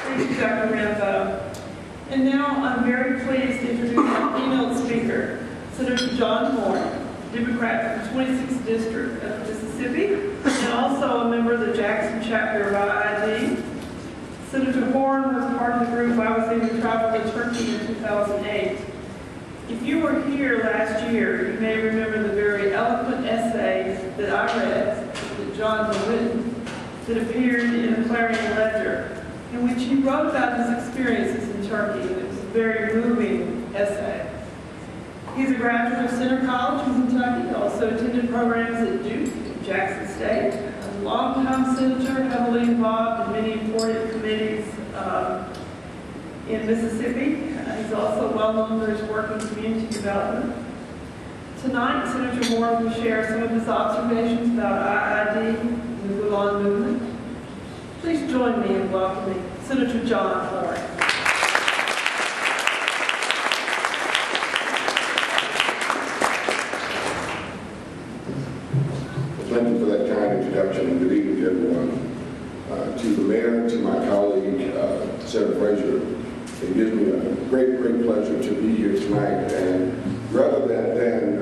Thank you, Dr. Rambo. And now I'm very pleased to introduce our keynote speaker, Senator John Horn, Democrat from the 26th District of Mississippi, and also a member of the Jackson chapter of IID. Senator Horn was part of the group I was able to travel to Turkey in 2008. If you were here last year, you may remember the very eloquent essay that I read, that John had written, that appeared in the Clarion Ledger, in which he wrote about his experiences in Turkey. It was a very moving essay. He's a graduate of Center College in Kentucky, also attended programs at Duke and Jackson State, a longtime senator, heavily involved in many important committees in Mississippi. He's also well known for his work in community development. Tonight, Senator Moore will share some of his observations about IID and the Gulen movement. Please join me in welcoming Senator John Horn. Thank you for that kind introduction, and good evening to everyone. To the mayor, to my colleague, Senator Frazier, it gives me a great pleasure to be here tonight. And rather than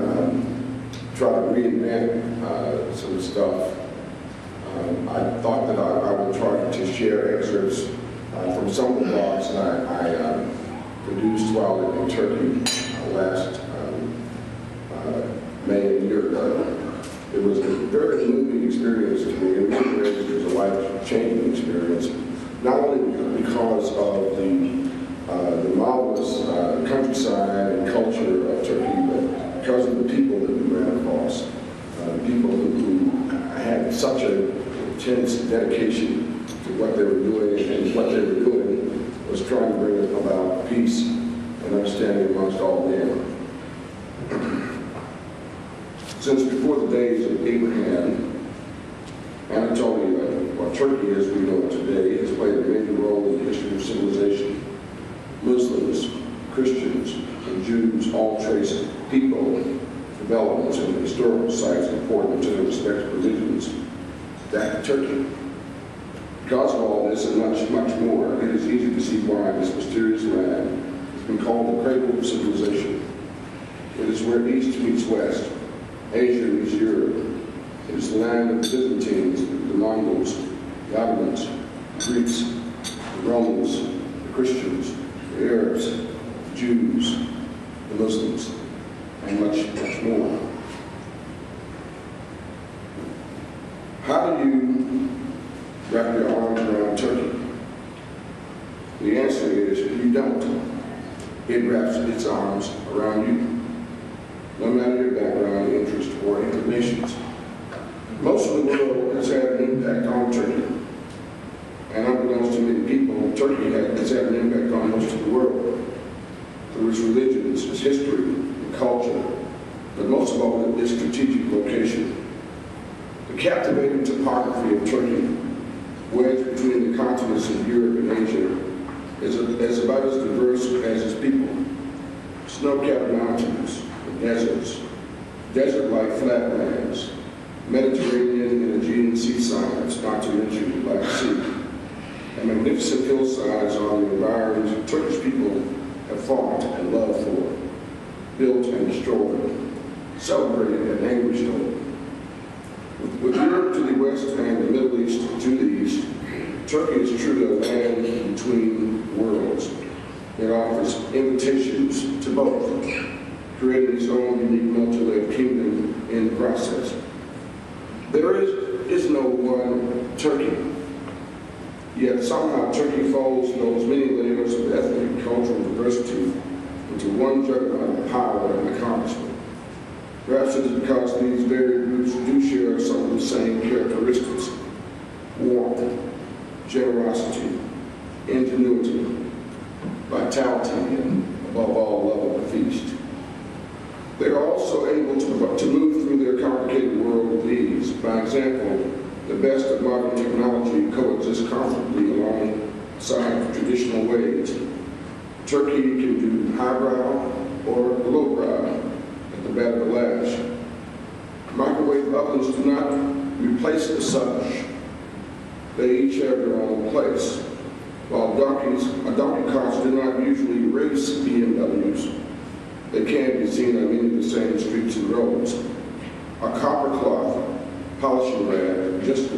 try to reinvent some stuff, I thought that I would try to share excerpts from some of the blogs that I produced while in Turkey last May, a year ago. It was a very moving experience to me. In many ways, it was a life-changing experience, not only because of the marvelous countryside and culture of Turkey, but because of the people that we ran across. People who had such an intense dedication to what they were doing, and what they were doing was trying to bring about peace and understanding amongst all men. Since before the days of Abraham, Anatolia, or Turkey as we know it today, has played a major role in the history of civilization. Muslims, Christians, and Jews all trace people, developments, and historical sites important to their respective religions back to Turkey. Because of all this and much more, it is easy to see why this mysterious land has been called the cradle of civilization. It is where East meets West, Asia meets Europe. It is the land of the Byzantines, the Mongols, the Ottomans, the Greeks, the Romans, the Christians, the Arabs, the Jews, the Muslims, and much more. How do you wrap your arms around Turkey? The answer is you don't. It wraps its arms around you, no matter your background, interest, or inclinations. Most of the world has had an impact on Turkey. And unbeknownst to many people, Turkey has had an impact on most of the world through its religions, its history, and culture, but most of all, its strategic location. The captivating topography of Turkey, wedged between the continents of Europe and Asia, is about as diverse as its people. Snow-capped mountains, deserts, desert-like flatlands, Mediterranean and Aegean seasides, not to mention the Black Sea, and magnificent hillsides on the environment Turkish people have fought and loved for, built and destroyed, celebrated and anguished over. With Europe to the west and the Middle East to the east, Turkey is truly a land between worlds. It offers invitations to both, creating its own unique multi-layered kingdom in the process. There is no one Turkey, yet somehow Turkey folds those many layers of ethnic and cultural diversity into one juggernaut of power and accomplishment. Perhaps it is because these varied groups do share some of the same characteristics: warmth, generosity, ingenuity, vitality, and above all, love of the feast. They are also able to move through their complicated world with ease. By example, the best of modern technology coexists comfortably alongside traditional ways. Turkey can do highbrow or lowbrow at the bat of the lash. Microwave ovens do not replace the such. They each have their own place. While donkey carts do not usually race BMWs, they can be seen on many of the same streets and roads. A copper cloth polishing lab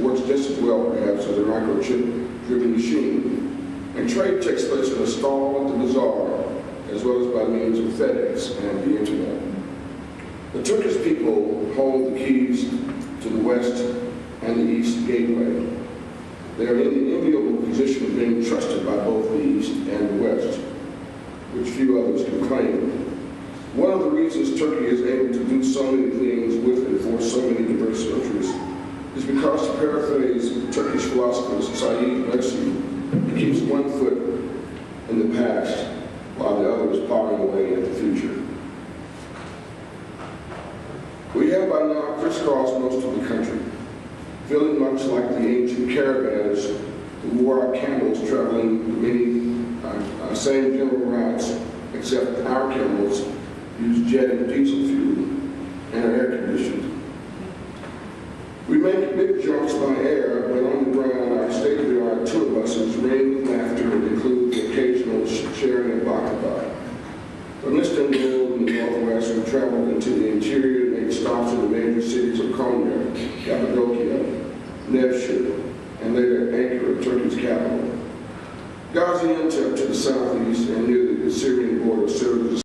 works just as well, perhaps, as a microchip-driven machine. And trade takes place in a stall at the bazaar, as well as by means of FedEx and the internet. The Turkish people hold the keys to the West and the East gateway. They are in the enviable position of being trusted by both the East and the West, which few others can claim. One of the reasons Turkey is able to do so many things with and for so many diverse interests is because, to paraphrase Turkish philosopher Said Nursi, he keeps one foot in the past while the other is plowing away at the future. We have by now crisscrossed most of the country, feeling much like the ancient caravanners who wore our camels traveling many same general routes, except our camels use jet and diesel fuel and are air conditioned. We make big jumps by air, but on the ground our state-of-the-art tour buses ring with laughter and include the occasional sharing of baklava. From Istanbul in the northwest, we traveled into the interior and made stops in the major cities of Konya, Cappadocia, Nevşehir, and later Ankara, Turkey's capital. Gaziantep to the southeast and near the Syrian border served as